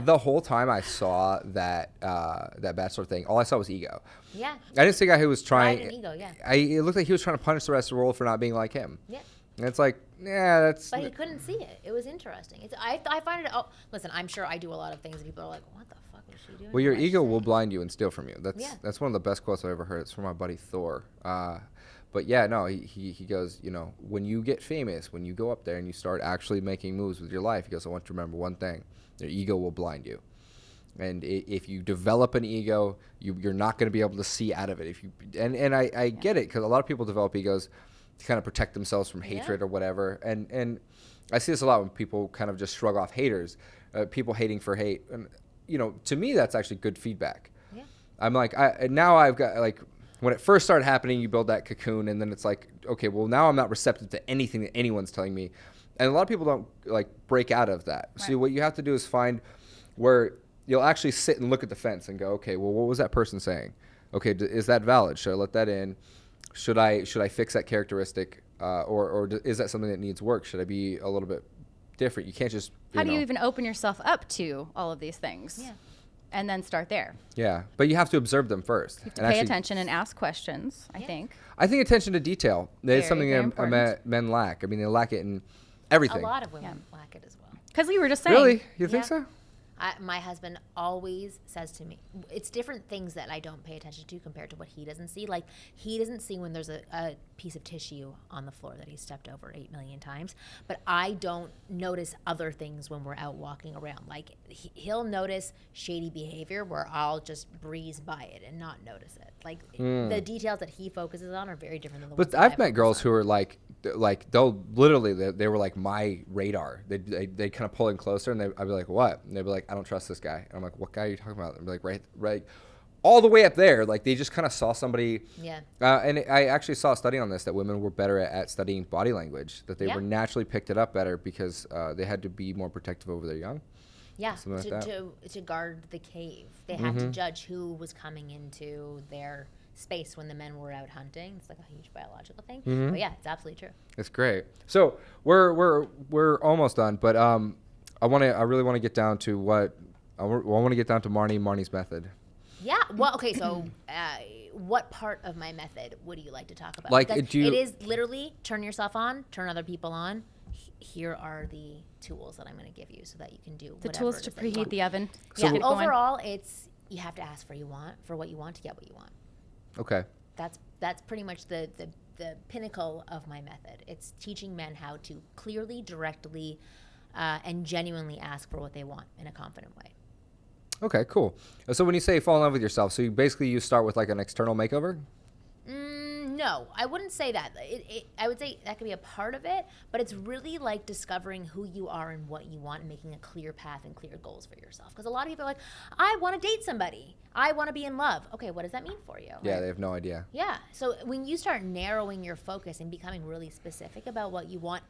the whole time I saw that Bachelor thing, all I saw was ego. Yeah. I didn't see a guy who was trying. Pride and ego, yeah. It looked like he was trying to punish the rest of the world for not being like him. Yeah. And it's like, yeah, that's. But he couldn't see it. It was interesting. I find it. Oh, listen, I'm sure I do a lot of things, and people are like, "What the fuck was she doing?" Well, your What did she ego say?" will blind you and steal from you. Yeah. That's one of the best quotes I've ever heard. It's from my buddy Thor. But yeah, no, he goes, when you get famous, when you go up there and you start actually making moves with your life, he goes, I want you to remember one thing: your ego will blind you. And if you develop an ego, you're not going to be able to see out of it. And I get it, because a lot of people develop egos to kind of protect themselves from hatred or whatever. And I see this a lot when people kind of just shrug off haters, people hating for hate. And to me, that's actually good feedback. Yeah. I'm like, now I've got like, when it first started happening, you build that cocoon, and then it's like, okay, well, now I'm not receptive to anything that anyone's telling me. And a lot of people don't like break out of that. Right. So what you have to do is find where you'll actually sit and look at the fence and go, okay, well, what was that person saying? okay, is that valid? Should I let that in? Should I fix that characteristic, or is that something that needs work? Should I be a little bit different? You can't just. How do you even open yourself up to all of these things? Yeah. And then start there. Yeah, but you have to observe them first. You have to pay attention and ask questions, I think. I think attention to detail is something very that men lack. I mean, they lack it in everything. A lot of women lack it as well. Because we were just saying. Really? You think Yeah. so? My husband always says to me, it's different things that I don't pay attention to compared to what he doesn't see. Like, he doesn't see when there's a piece of tissue on the floor that he's stepped over 8 million times. But I don't notice other things when we're out walking around. Like, he'll notice shady behavior where I'll just breeze by it and not notice it. Like, the details that he focuses on are very different than the ones But that I've I met focus girls on. who are like they'll literally they were like my radar. They kind of pull in closer, and I'd be like, what? And they'd be like, I don't trust this guy. And I'm like, what guy are you talking about? And they'd be like, right, all the way up there. Like, they just kind of saw somebody. Yeah. And I actually saw a study on this, that women were better at studying body language, that they Yeah. were naturally picked it up better because they had to be more protective over their young. Yeah, Something like that. to guard the cave. They had to judge who was coming into their space when the men were out hunting. It's like a huge biological thing. But yeah, it's absolutely true. It's great. So we're almost done, but I really want to get down to Marnie's method. Yeah. Well, okay. So, what part of my method would you like to talk about? Like, Because do you- it is literally turn yourself on, turn other people on. Here are the tools that I'm going to give you so that you can do The whatever tools it to is that you preheat want. the oven. Yeah. Keep it going. Overall, it's you have to ask for what you want to get what you want. Okay. That's pretty much the pinnacle of my method. It's teaching men how to clearly, directly, and genuinely ask for what they want in a confident way. Okay, cool. So when you say fall in love with yourself, so you start with like an external makeover? No, I wouldn't say that. I would say that could be a part of it, but it's really like discovering who you are and what you want and making a clear path and clear goals for yourself. Because a lot of people are like, I want to date somebody. I want to be in love. Okay, what does that mean for you? Yeah, they have no idea. Yeah. So when you start narrowing your focus and becoming really specific about what you want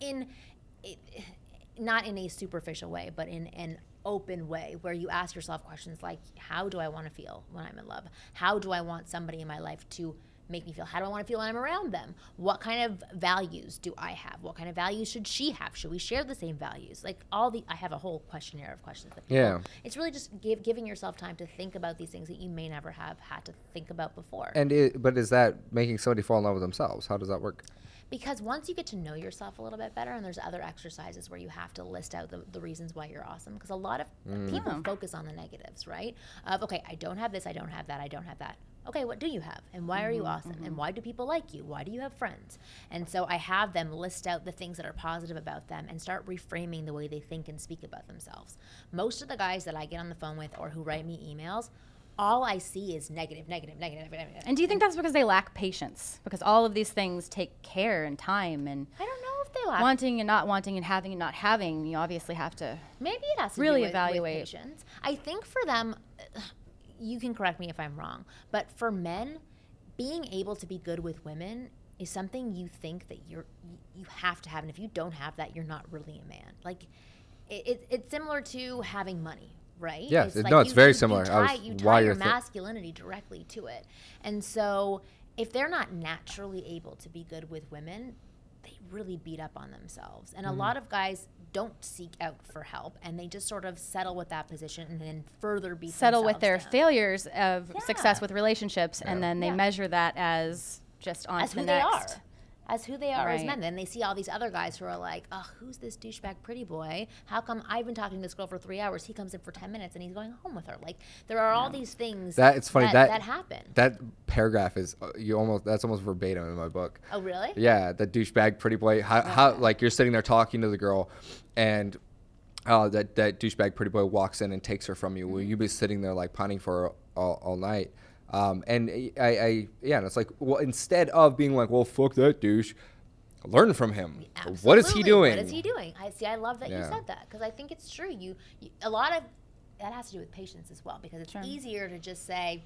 not in a superficial way, but in an open way where you ask yourself questions like, how do I want to feel when I'm in love? How do I want somebody in my life to make me feel? How do I want to feel when I'm around them? What kind of values do I have? What kind of values should she have? Should we share the same values? Like I have a whole questionnaire of questions that people, Yeah. It's really just giving yourself time to think about these things that you may never have had to think about before. But is that making somebody fall in love with themselves? How does that work? Because once you get to know yourself a little bit better, and there's other exercises where you have to list out the reasons why you're awesome, because a lot of people focus on the negatives, right? Of, okay, I don't have this, I don't have that, I don't have that. Okay, what do you have? And why are you awesome? And why do people like you? Why do you have friends? And so I have them list out the things that are positive about them and start reframing the way they think and speak about themselves. Most of the guys that I get on the phone with or who write me emails, all I see is negative. And do you think that's because they lack patience? Because all of these things take care and time and I don't know if they lack. wanting and not wanting and having and not having. You obviously have to. Maybe it has to really do with evaluate. patience. I think for them, you can correct me if I'm wrong, but for men, being able to be good with women is something you think that you have to have, and if you don't have that, you're not really a man. Like it's similar to having money. Right? Yeah, it's very similar. You tie your masculinity directly to it. And so if they're not naturally able to be good with women, they really beat up on themselves. And a lot of guys don't seek out for help, and they just sort of settle with that position and then further beat Settle with themselves their down. failures of success Yeah. with relationships, and then they Yeah. measure that as just on as to the who next. they are. As who they are as Right. men. Then they see all these other guys who are like, oh, who's this douchebag pretty boy? How come I've been talking to this girl for 3 hours? He comes in for 10 minutes and he's going home with her. Like, there are all these things It's funny that happen. That paragraph is that's almost verbatim in my book. Oh, really? Yeah, that douchebag pretty boy. How like you're sitting there talking to the girl, and that douchebag pretty boy walks in and takes her from you. Will you be sitting there like pining for her all night? And and it's like, well, instead of being like, well, fuck that douche, learn from him. Absolutely. What is he doing? What is he doing? I love that you Yeah. said that, because I think it's true. You a lot of that has to do with patience as well, because it's easier to just say,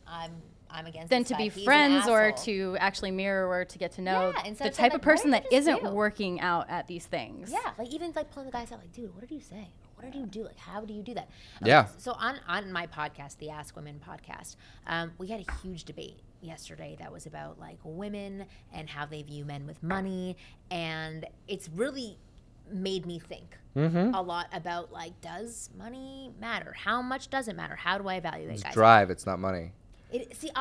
I'm I'm against than this to guy. be He's an friends or asshole. to actually mirror or to get to know Yeah, instead the of saying, type of like, what person did that you just isn't do? working out at these things. Yeah, like even like pulling the guys out, like, dude, what did you say? What did you do? Like, how do you do that? Yeah. So on my podcast, the Ask Women podcast, we had a huge debate yesterday that was about like women and how they view men with money, and it's really made me think a lot about like, does money matter? How much does it matter? How do I evaluate It's guys? drive. It's not money. I wish you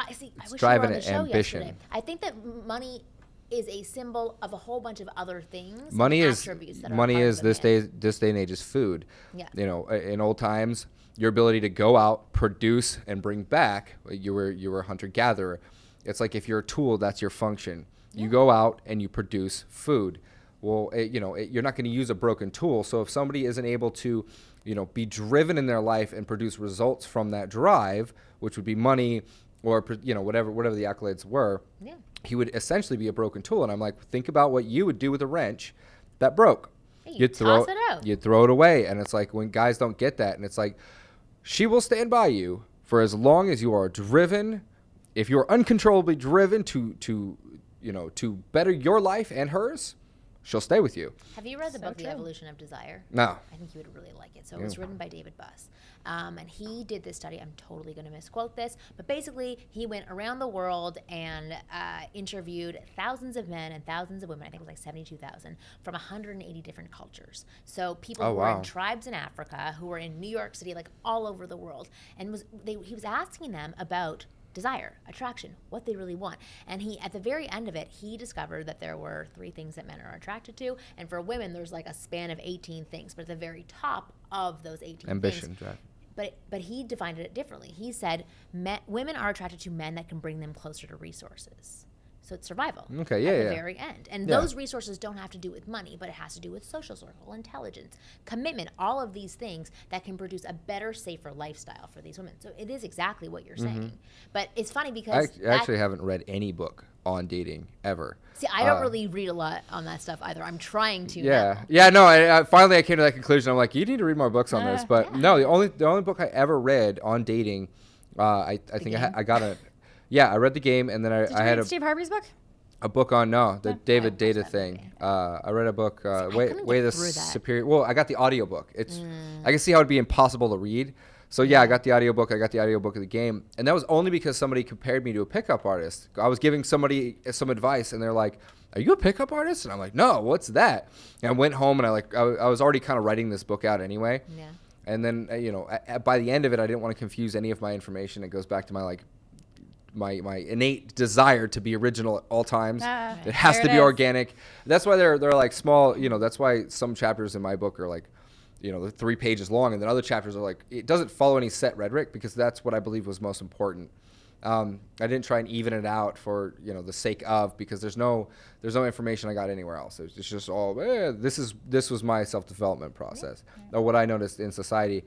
were drive on and the show ambition. yesterday. I think that money is a symbol of a whole bunch of other things. Money and is attributes that are money part is of a man. this day and age is food. Yeah. You know, in old times, your ability to go out, produce, and bring back. You were a hunter gatherer. It's like if you're a tool, that's your function. You go out and you produce food. Well, you're not going to use a broken tool. So if somebody isn't able to, be driven in their life and produce results from that drive, which would be money, or whatever the accolades were, Yeah. he would essentially be a broken tool. And I'm like, think about what you would do with a wrench that broke. Hey, you You'd toss it out. You'd throw it away. And it's like when guys don't get that, and it's like, she will stand by you for as long as you are driven. If you're uncontrollably driven to better your life and hers, she'll stay with you. Have you read the book, The true. Evolution of Desire? No. I think you would really like it. So it was written by David Buss. And he did this study. I'm totally going to misquote this. But basically, he went around the world and interviewed thousands of men and thousands of women. I think it was like 72,000 from 180 different cultures. So people Oh, who were wow. in tribes in Africa, who were in New York City, like all over the world. And he was asking them about desire, attraction, what they really want. And he, at the very end of it, he discovered that there were 3 things that men are attracted to. And for women, there's like a span of 18 things. But at the very top of those 18 Ambition, things, drive. but he defined it differently. He said women are attracted to men that can bring them closer to resources. So it's survival Okay, yeah, at the yeah. very end. And Yeah. those resources don't have to do with money, but it has to do with social circle, intelligence, commitment, all of these things that can produce a better, safer lifestyle for these women. So it is exactly what you're saying. But it's funny because I actually haven't read any book on dating ever. see, I don't really read a lot on that stuff either. I'm trying to Yeah, now. yeah. No, I finally came to that conclusion. I'm like, you need to read more books on this. But Yeah. no, the only book I ever read on dating, I think Game? I got a, yeah, I read The Game, and then Did you I had read Steve Harvey's book? a book on the David watched Data that thing. movie. I read a book, couldn't Way get the through that. Superior. Well, I got the audiobook. It's I can see how it'd be impossible to read. So yeah, I got the audiobook. I got the audiobook of The Game, and that was only because somebody compared me to a pickup artist. I was giving somebody some advice, and they're like, "Are you a pickup artist?" And I'm like, "No, what's that?" And I went home, and I was already kind of writing this book out anyway. Yeah. And then by the end of it, I didn't want to confuse any of my information. It goes back to my innate desire to be original at all times. Ah, It has there to it be is. organic. That's why they're like small. That's why some chapters in my book are like, they're 3 pages long, and then other chapters are like, it doesn't follow any set rhetoric, because that's what I believe was most important. I didn't try and even it out for the sake of, because there's no information I got anywhere else. It's just all this was my self-development process, or what I noticed in society.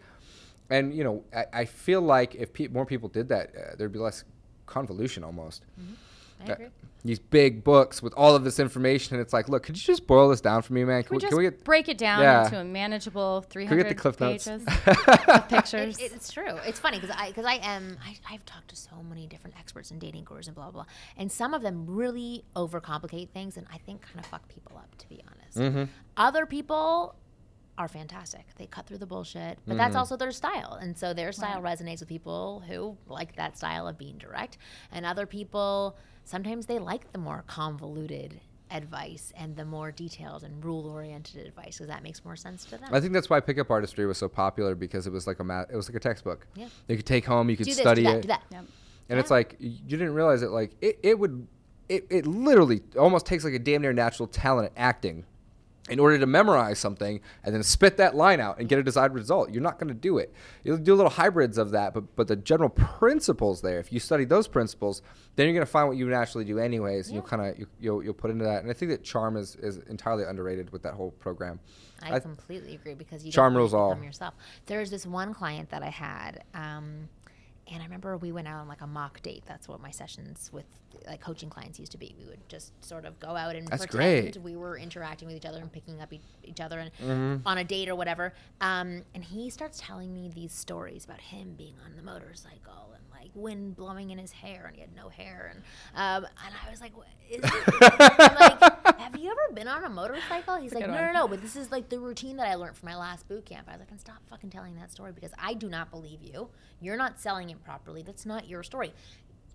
And I feel like if more people did that, there'd be less convolution almost. I agree. These big books with all of this information, and it's like, look, could you just boil this down for me, man? Can we just break it down Yeah. into a manageable we 300 get the Cliff Notes? pages of pictures? It's true. It's funny because I've talked to so many different experts and dating gurus and blah, blah, blah. And some of them really overcomplicate things, and I think kind of fuck people up, to be honest. Other people are fantastic. They cut through the bullshit, but that's also their style. And so their style resonates with people who like that style of being direct. And other people, sometimes they like the more convoluted advice and the more detailed and rule-oriented advice, because that makes more sense to them. I think that's why pickup artistry was so popular, because it was like it was like a textbook. Yeah. You could take home, you could do this, study do that, it. do that. Yep. And it's like, you didn't realize it, like it literally almost takes like a damn near natural talent at acting in order to memorize something and then spit that line out and get a desired result. You're not going to do it. You'll do little hybrids of that, but the general principles there, if you study those principles, then you're going to find what you naturally do anyways, and you'll put into that. And I think that charm is entirely underrated with that whole program. I completely agree, because you Charm don't rules all. become yourself. There's this one client that I had, and I remember we went out on like a mock date. That's what my sessions with like coaching clients used to be. We would just sort of go out and That's pretend great. we were interacting with each other and picking up each other and on a date or whatever. And he starts telling me these stories about him being on the motorcycle and like wind blowing in his hair, and he had no hair, and I was like, what is I'm like, have you ever been on a motorcycle? He's like, no, but this is like the routine that I learned from my last boot camp. I was like, and stop fucking telling that story, because I do not believe you. You're not selling it properly. That's not your story.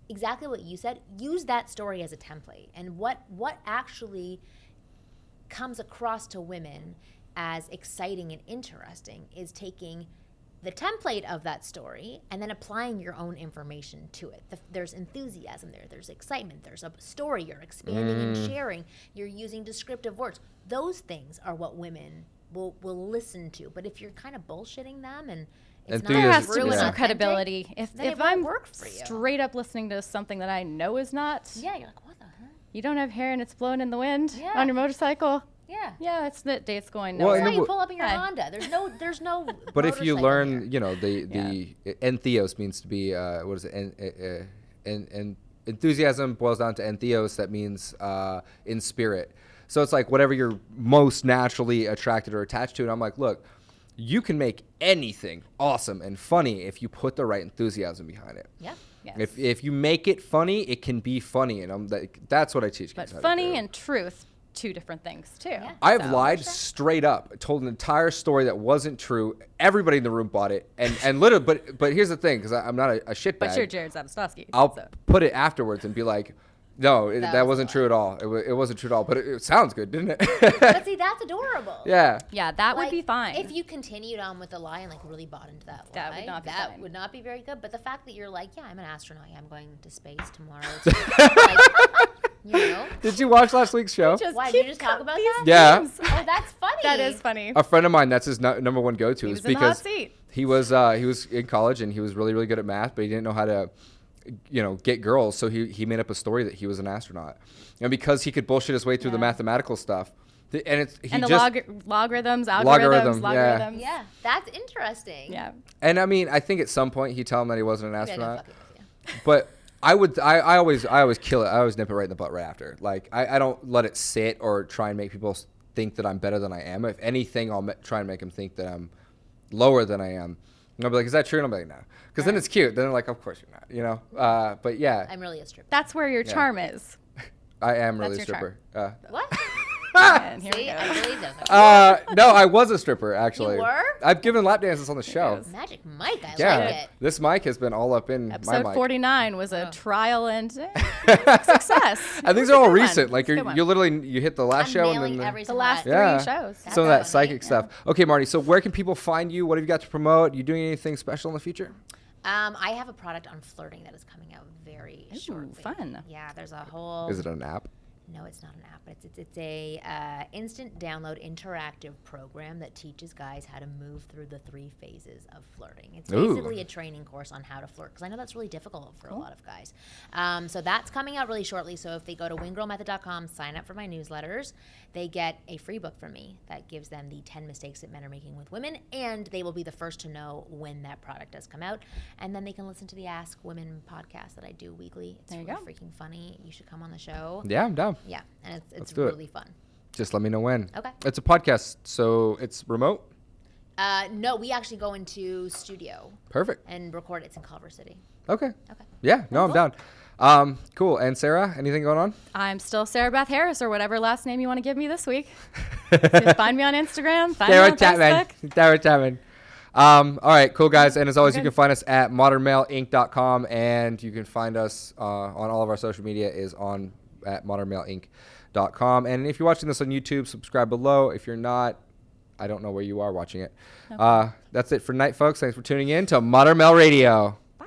Exactly what you said. Use that story as a template, and what actually comes across to women as exciting and interesting is taking the template of that story and then applying your own information to it. There's enthusiasm there's excitement, there's a story, you're expanding and sharing, you're using descriptive words. Those things are what women will listen to. But if you're kind of bullshitting them and it's not there has to true be and some authentic, credibility. then If it won't I'm work for you. straight up listening to something that I know is not, Yeah, you're like, what the heck? you don't have hair and it's blowing in the wind Yeah. on your motorcycle. Yeah. Yeah, it's the date's going Well, nowhere. That's and why you the- pull up in your Hey. Honda. There's no But if you motorcycle learn, here. you know, the entheos means to be what is it? And enthusiasm boils down to entheos. That means in spirit. So it's like whatever you're most naturally attracted or attached to. And I'm like, look, you can make anything awesome and funny if you put the right enthusiasm behind it. Yeah. Yes. If you make it funny, it can be funny, and that's what I teach But kids how to funny do. and truth, two different things too. Yeah. I've So- lied straight up, told an entire story that wasn't true. Everybody in the room bought it, and literally. But here's the thing, because I'm not a shitbag. But you're Jared Zadostowski. I'll so. put it afterwards and be like, no, That that was wasn't a true at all. It wasn't true at all. But it sounds good, didn't it? But see, that's adorable. Yeah. Yeah, that Like, would be fine. If you continued on with the lie and like really bought into that lie, That would not be that fine. would not be very good. But the fact that you're like, yeah, I'm an astronaut, yeah, I'm going to space tomorrow. Like, you know, Did you watch last week's show? why did you just talk about that? Yeah. Oh, that's funny. that is funny. A friend of mine, that's his number one go-to, He is was in the hot because seat. he was in college and he was really, really good at math, but he didn't know how to, get girls. So he made up a story that he was an astronaut, and because he could bullshit his way through the Yeah. mathematical stuff, and And logarithms, algorithms, Logarithm, yeah. logarithms. Yeah, that's interesting. Yeah. And I mean, I think at some point he'd tell him that he wasn't an Maybe I go astronaut. fucking with you. But I always kill it. I always nip it right in the butt right after. Like I don't let it sit or try and make people think that I'm better than I am. If anything, I'll try and make them think that I'm lower than I am. And I'll be like, is that true? And I'll be like, no. Because then it's cute. Then they're like, of course you're not, But yeah, I'm really a stripper. That's where your charm is. I am That's really a your stripper. What? And here we See, go. I believe that. No, I was a stripper actually. You were? I've given lap dances on the show. goes. Magic Mike, I Yeah, like it. this mic has been all up in my Episode mic. 49 was Oh. a trial and success. And these It are was all a good one. recent. Like It's a good one. you literally you hit the last I'm show and nailing then every The single last one. three shows. That's some of that funny. psychic stuff. Okay, Marty. So where can people find you? What have you got to promote? You doing anything special in the future? I have a product on flirting that is coming out very shortly. fun. Yeah, there's a whole. Is it an app? No, it's not an app. It's a instant download interactive program that teaches guys how to move through the 3 phases of flirting. It's Ooh. basically a training course on how to flirt, because I know that's really difficult for a lot of guys. So that's coming out really shortly. So if they go to wingirlmethod.com, sign up for my newsletters, they get a free book from me that gives them the 10 mistakes that men are making with women, and they will be the first to know when that product does come out. And then they can listen to the Ask Women podcast that I do weekly. It's There you really go. freaking funny. You should come on the show. Yeah, I'm down. Yeah, and it's do it. really fun. Just let me know when. Okay. It's a podcast, so it's remote. No, we actually go into studio Perfect. and record. It's in Culver City. Okay. Okay. Yeah. No, I'm down. Cool. And Sarah, anything going on? I'm still Sarah Beth Harris or whatever last name you want to give me this week. So find me on Instagram. Find me Sarah on Chapman. Facebook. Sarah Chapman. All right, cool guys. And as always, you Good. can find us at modernmaleinc.com, and you can find us on all of our social media is on at modernmaleinc.com. And if you're watching this on YouTube, subscribe below. If you're not, I don't know where you are watching it. That's it for tonight, folks. Thanks for tuning in to Modern Male Radio. Bye.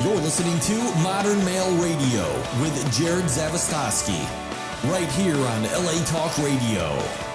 You're listening to Modern Male Radio with Jared Zavastosky, right here on LA Talk Radio.